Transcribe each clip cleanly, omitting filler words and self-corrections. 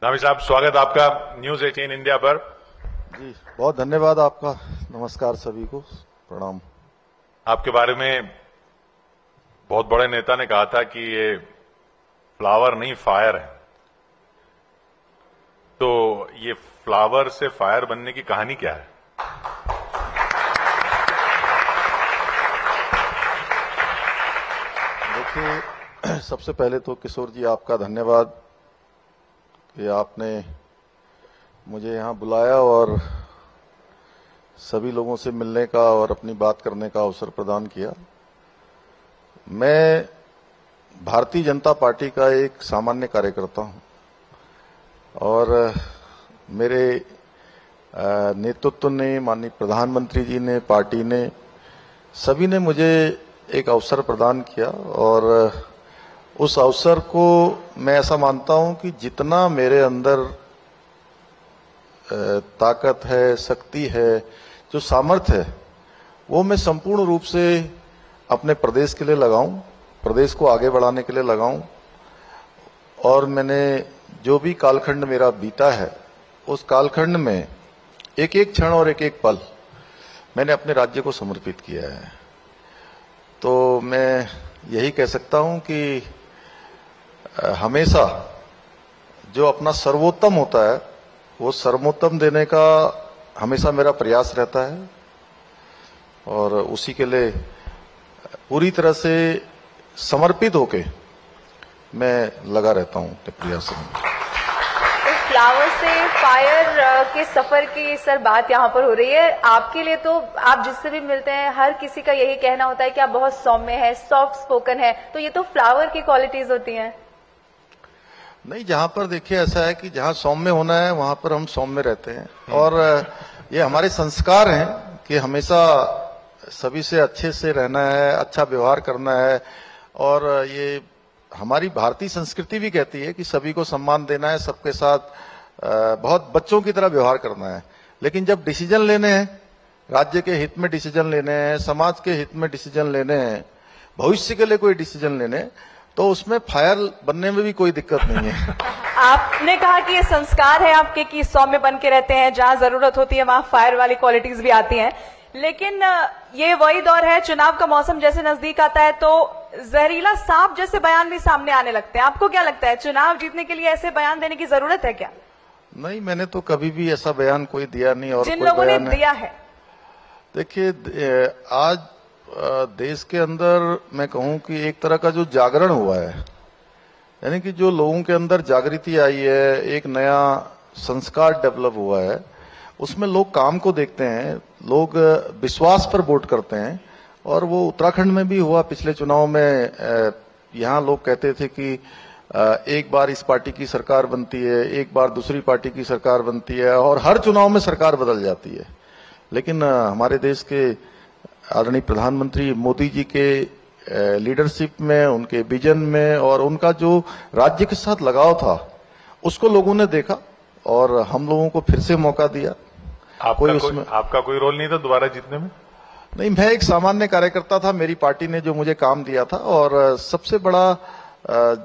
धामी साहब, स्वागत आपका न्यूज 18 इंडिया पर। जी बहुत धन्यवाद आपका। नमस्कार सभी को, प्रणाम। आपके बारे में बहुत बड़े नेता ने कहा था कि ये फ्लावर नहीं फायर है, तो ये फ्लावर से फायर बनने की कहानी क्या है? देखिए, सबसे पहले तो किशोर जी आपका धन्यवाद कि आपने मुझे यहाँ बुलाया और सभी लोगों से मिलने का और अपनी बात करने का अवसर प्रदान किया। मैं भारतीय जनता पार्टी का एक सामान्य कार्यकर्ता हूँ और मेरे नेतृत्व ने, माननीय प्रधानमंत्री जी ने, पार्टी ने, सभी ने मुझे एक अवसर प्रदान किया और उस अवसर को मैं ऐसा मानता हूं कि जितना मेरे अंदर ताकत है, शक्ति है, जो सामर्थ्य है, वो मैं संपूर्ण रूप से अपने प्रदेश के लिए लगाऊं, प्रदेश को आगे बढ़ाने के लिए लगाऊं। और मैंने जो भी कालखंड मेरा बीता है, उस कालखंड में एक एक क्षण और एक एक पल मैंने अपने राज्य को समर्पित किया है। तो मैं यही कह सकता हूं कि हमेशा जो अपना सर्वोत्तम होता है, वो सर्वोत्तम देने का हमेशा मेरा प्रयास रहता है और उसी के लिए पूरी तरह से समर्पित होके मैं लगा रहता हूं अपने प्रयासों में। फ्लावर से फायर के सफर की सर बात यहाँ पर हो रही है। आपके लिए तो आप जिससे भी मिलते हैं, हर किसी का यही कहना होता है कि आप बहुत सौम्य है, सॉफ्ट स्पोकन है, तो ये तो फ्लावर की क्वालिटीज होती हैं। नहीं, जहां पर देखिए ऐसा है कि जहां सौम्य होना है वहां पर हम सौम्य रहते हैं और ये हमारे संस्कार हैं कि हमेशा सभी से अच्छे से रहना है, अच्छा व्यवहार करना है। और ये हमारी भारतीय संस्कृति भी कहती है कि सभी को सम्मान देना है, सबके साथ बहुत बच्चों की तरह व्यवहार करना है। लेकिन जब डिसीजन लेने हैं, राज्य के हित में डिसीजन लेने हैं, समाज के हित में डिसीजन लेने हैं, भविष्य के लिए कोई डिसीजन लेने, तो उसमें फायर बनने में भी कोई दिक्कत नहीं है। आपने कहा कि ये संस्कार है आपके कि सौम्य बन के रहते हैं, जहां जरूरत होती है वहां फायर वाली क्वालिटीज भी आती हैं। लेकिन ये वही दौर है, चुनाव का मौसम जैसे नजदीक आता है तो जहरीला सांप जैसे बयान भी सामने आने लगते हैं। आपको क्या लगता है, चुनाव जीतने के लिए ऐसे बयान देने की जरूरत है क्या? नहीं, मैंने तो कभी भी ऐसा बयान कोई दिया नहीं। और जिन लोगों ने दिया है, देखिए आज देश के अंदर मैं कहूं कि एक तरह का जो जागरण हुआ है, यानी कि जो लोगों के अंदर जागृति आई है, एक नया संस्कार डेवलप हुआ है, उसमें लोग काम को देखते हैं, लोग विश्वास पर वोट करते हैं। और वो उत्तराखंड में भी हुआ पिछले चुनाव में। यहाँ लोग कहते थे कि एक बार इस पार्टी की सरकार बनती है, एक बार दूसरी पार्टी की सरकार बनती है और हर चुनाव में सरकार बदल जाती है। लेकिन हमारे देश के आदरणीय प्रधानमंत्री मोदी जी के लीडरशिप में, उनके विजन में और उनका जो राज्य के साथ लगाव था, उसको लोगों ने देखा और हम लोगों को फिर से मौका दिया। आपका कोई रोल नहीं था दोबारा जीतने में? नहीं, मैं एक सामान्य कार्यकर्ता था। मेरी पार्टी ने जो मुझे काम दिया था और सबसे बड़ा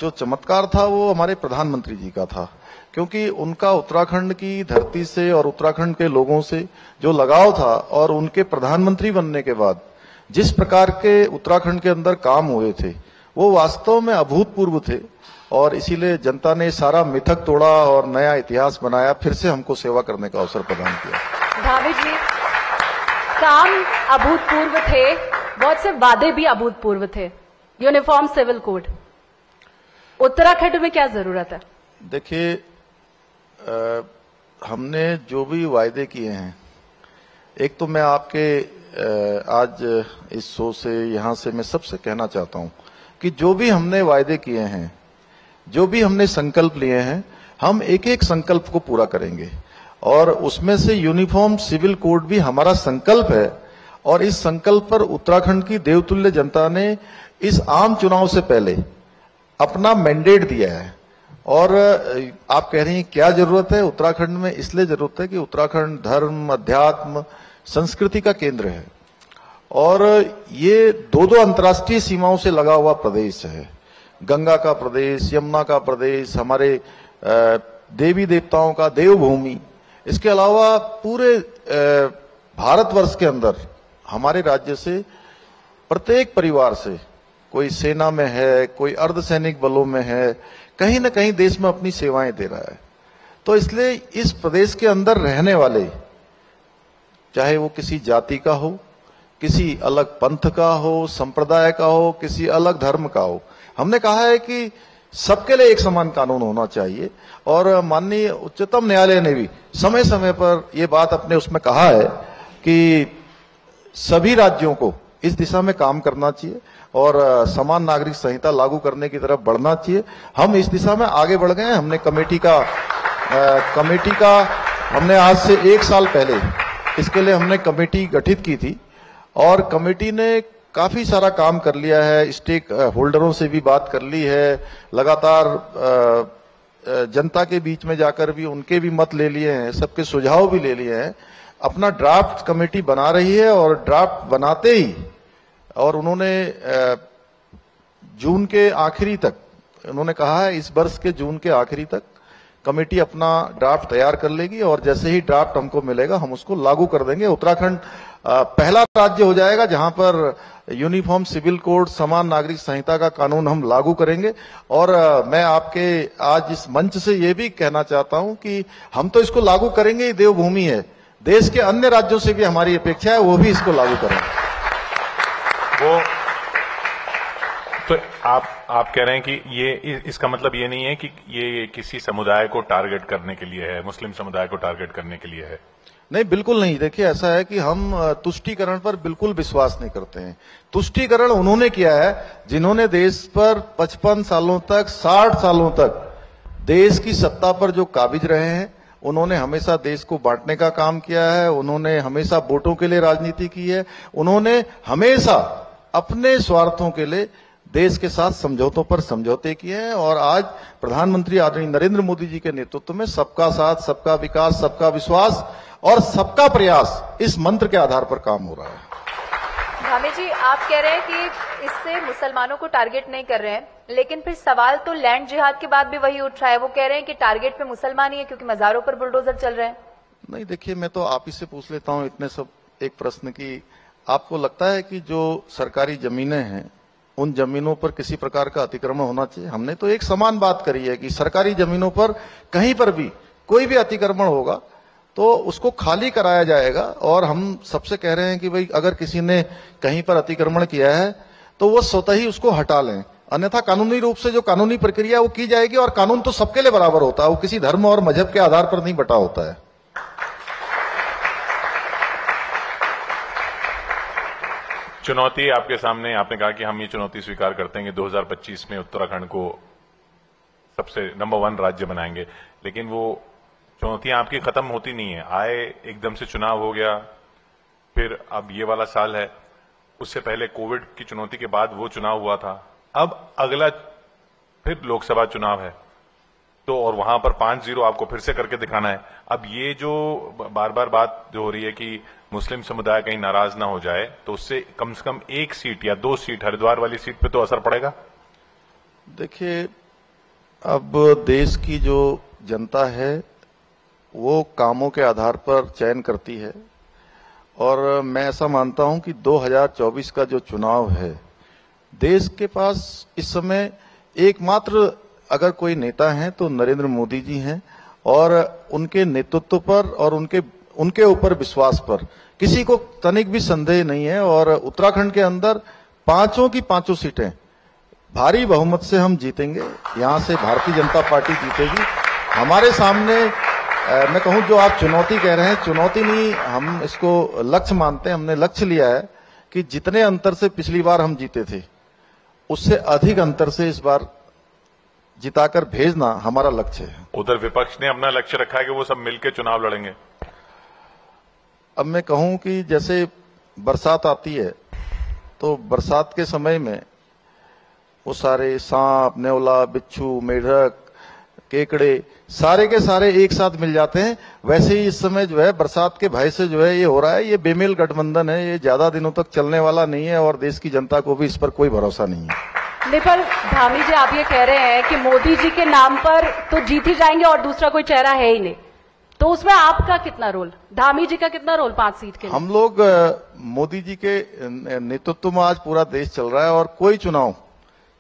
जो चमत्कार था वो हमारे प्रधानमंत्री जी का था, क्योंकि उनका उत्तराखंड की धरती से और उत्तराखंड के लोगों से जो लगाव था और उनके प्रधानमंत्री बनने के बाद जिस प्रकार के उत्तराखंड के अंदर काम हुए थे, वो वास्तव में अभूतपूर्व थे। और इसीलिए जनता ने सारा मिथक तोड़ा और नया इतिहास बनाया, फिर से हमको सेवा करने का अवसर प्रदान किया। धामी जी, काम अभूतपूर्व थे, बहुत से वादे भी अभूतपूर्व थे, यूनिफॉर्म सिविल कोड, उत्तराखंड में क्या जरूरत है? देखिए, हमने जो भी वायदे किए हैं, एक तो मैं आपके आज इस शो से, यहां से मैं सबसे कहना चाहता हूं कि जो भी हमने वायदे किए हैं, जो भी हमने संकल्प लिए हैं, हम एक एक संकल्प को पूरा करेंगे। और उसमें से यूनिफॉर्म सिविल कोड भी हमारा संकल्प है। और इस संकल्प पर उत्तराखंड की देवतुल्य जनता ने इस आम चुनाव से पहले अपना मैंडेट दिया है। और आप कह रही हैं क्या जरूरत है उत्तराखंड में? इसलिए जरूरत है कि उत्तराखंड धर्म, अध्यात्म, संस्कृति का केंद्र है और ये दो अंतर्राष्ट्रीय सीमाओं से लगा हुआ प्रदेश है। गंगा का प्रदेश, यमुना का प्रदेश, हमारे देवी देवताओं का देवभूमि, इसके अलावा पूरे भारतवर्ष के अंदर हमारे राज्य से प्रत्येक परिवार से, कोई सेना में है, कोई अर्धसैनिक बलों में है, कहीं न कहीं देश में अपनी सेवाएं दे रहा है। तो इसलिए इस प्रदेश के अंदर रहने वाले, चाहे वो किसी जाति का हो, किसी अलग पंथ का हो, संप्रदाय का हो, किसी अलग धर्म का हो, हमने कहा है कि सबके लिए एक समान कानून होना चाहिए। और माननीय उच्चतम न्यायालय ने भी समय समय पर यह बात अपने उसमें कहा है कि सभी राज्यों को इस दिशा में काम करना चाहिए और समान नागरिक संहिता लागू करने की तरफ बढ़ना चाहिए। हम इस दिशा में आगे बढ़ गए हैं। हमने कमेटी का हमने आज से 1 साल पहले इसके लिए हमने कमेटी गठित की थी और कमेटी ने काफी सारा काम कर लिया है, स्टेक होल्डरों से भी बात कर ली है, लगातार जनता के बीच में जाकर भी उनके भी मत ले लिए हैं, सबके सुझाव भी ले लिए हैं। अपना ड्राफ्ट कमेटी बना रही है और ड्राफ्ट बनाते ही और उन्होंने जून के आखिरी तक, उन्होंने कहा है इस वर्ष के जून के आखिरी तक कमेटी अपना ड्राफ्ट तैयार कर लेगी और जैसे ही ड्राफ्ट हमको मिलेगा हम उसको लागू कर देंगे। उत्तराखंड पहला राज्य हो जाएगा जहां पर यूनिफॉर्म सिविल कोड, समान नागरिक संहिता का कानून हम लागू करेंगे। और मैं आपके आज इस मंच से ये भी कहना चाहता हूं कि हम तो इसको लागू करेंगे ही, देवभूमि है, देश के अन्य राज्यों से भी हमारी अपेक्षा है वो भी इसको लागू करेंगे। वो तो आप कह रहे हैं कि ये इसका मतलब ये नहीं है कि ये किसी समुदाय को टारगेट करने के लिए है, मुस्लिम समुदाय को टारगेट करने के लिए है? नहीं, बिल्कुल नहीं। देखिए, ऐसा है कि हम तुष्टीकरण पर बिल्कुल विश्वास नहीं करते हैं। तुष्टीकरण उन्होंने किया है जिन्होंने देश पर 55 सालों तक, 60 सालों तक देश की सत्ता पर जो काबिज रहे हैं। उन्होंने हमेशा देश को बांटने का काम किया है, उन्होंने हमेशा वोटों के लिए राजनीति की है, उन्होंने हमेशा अपने स्वार्थों के लिए देश के साथ समझौतों पर समझौते किए हैं। और आज प्रधानमंत्री आदरणीय नरेंद्र मोदी जी के नेतृत्व में सबका साथ, सबका विकास, सबका विश्वास और सबका प्रयास, इस मंत्र के आधार पर काम हो रहा है। धामी जी, आप कह रहे हैं कि इससे मुसलमानों को टारगेट नहीं कर रहे हैं, लेकिन फिर सवाल तो लैंड जिहाद के बाद भी वही उठ रहा है। वो कह रहे हैं कि टारगेट पे मुसलमान ही है क्योंकि मजारों पर बुलडोजर चल रहे हैं। नहीं, देखिए, मैं तो आप ही से पूछ लेता हूं इतने सब एक प्रश्न की, आपको लगता है कि जो सरकारी जमीनें हैं उन जमीनों पर किसी प्रकार का अतिक्रमण होना चाहिए? हमने तो एक समान बात करी है कि सरकारी जमीनों पर कहीं पर भी कोई भी अतिक्रमण होगा तो उसको खाली कराया जाएगा। और हम सबसे कह रहे हैं कि भाई अगर किसी ने कहीं पर अतिक्रमण किया है तो वो स्वतः ही उसको हटा लें, अन्यथा कानूनी रूप से जो कानूनी प्रक्रिया वो की जाएगी। और कानून तो सबके लिए बराबर होता है, वो किसी धर्म और मजहब के आधार पर नहीं बटा होता है। चुनौती आपके सामने, आपने कहा कि हम ये चुनौती स्वीकार करते हैं कि 2025 में उत्तराखंड को सबसे नंबर 1 राज्य बनाएंगे, लेकिन वो चुनौतियां आपकी खत्म होती नहीं है। आए एकदम से चुनाव हो गया, फिर अब ये वाला साल है, उससे पहले कोविड की चुनौती के बाद वो चुनाव हुआ था, अब अगला फिर लोकसभा चुनाव है, तो और वहां पर 5-0 आपको फिर से करके दिखाना है। अब ये जो बार बार बात जो हो रही है कि मुस्लिम समुदाय कहीं नाराज ना हो जाए, तो उससे कम से कम 1 सीट या 2 सीट हरिद्वार वाली सीट पे तो असर पड़ेगा। देखिए, अब देश की जो जनता है वो कामों के आधार पर चयन करती है और मैं ऐसा मानता हूं कि 2024 का जो चुनाव है, देश के पास इस समय एकमात्र अगर कोई नेता है तो नरेंद्र मोदी जी हैं और उनके नेतृत्व पर और उनके ऊपर विश्वास पर किसी को तनिक भी संदेह नहीं है। और उत्तराखंड के अंदर 5 की 5 सीटें भारी बहुमत से हम जीतेंगे। यहां से भारतीय जनता पार्टी जीतेगी। हमारे सामने मैं कहूं जो आप चुनौती कह रहे हैं, चुनौती नहीं, हम इसको लक्ष्य मानते हैं। हमने लक्ष्य लिया है कि जितने अंतर से पिछली बार हम जीते थे उससे अधिक अंतर से इस बार जिताकर भेजना हमारा लक्ष्य है। उधर विपक्ष ने अपना लक्ष्य रखा है कि वो सब मिलकर चुनाव लड़ेंगे। अब मैं कहूं कि जैसे बरसात आती है तो बरसात के समय में वो सारे सांप, नेवला, बिच्छू, मेढक, केकड़े सारे के सारे एक साथ मिल जाते हैं। वैसे ही इस समय जो है बरसात के भय से जो है ये हो रहा है। ये बेमेल गठबंधन है, ये ज्यादा दिनों तक चलने वाला नहीं है और देश की जनता को भी इस पर कोई भरोसा नहीं है। नहीं, पर धामी जी आप ये कह रहे हैं कि मोदी जी के नाम पर तो जीत ही जाएंगे और दूसरा कोई चेहरा है ही नहीं, तो उसमें आपका कितना रोल, धामी जी का कितना रोल 5 सीट के लिए? हम लोग मोदी जी के नेतृत्व में आज पूरा देश चल रहा है और कोई चुनाव,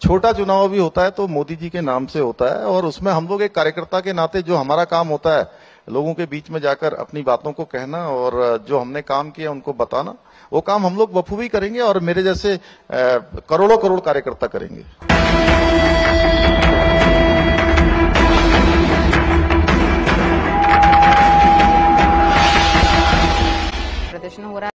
छोटा चुनाव भी होता है तो मोदी जी के नाम से होता है और उसमें हम लोग एक कार्यकर्ता के नाते जो हमारा काम होता है लोगों के बीच में जाकर अपनी बातों को कहना और जो हमने काम किया उनको बताना, वो काम हम लोग बखूबी करेंगे और मेरे जैसे करोड़ों करोड़ कार्यकर्ता करेंगे। प्रदर्शन हो रहा है।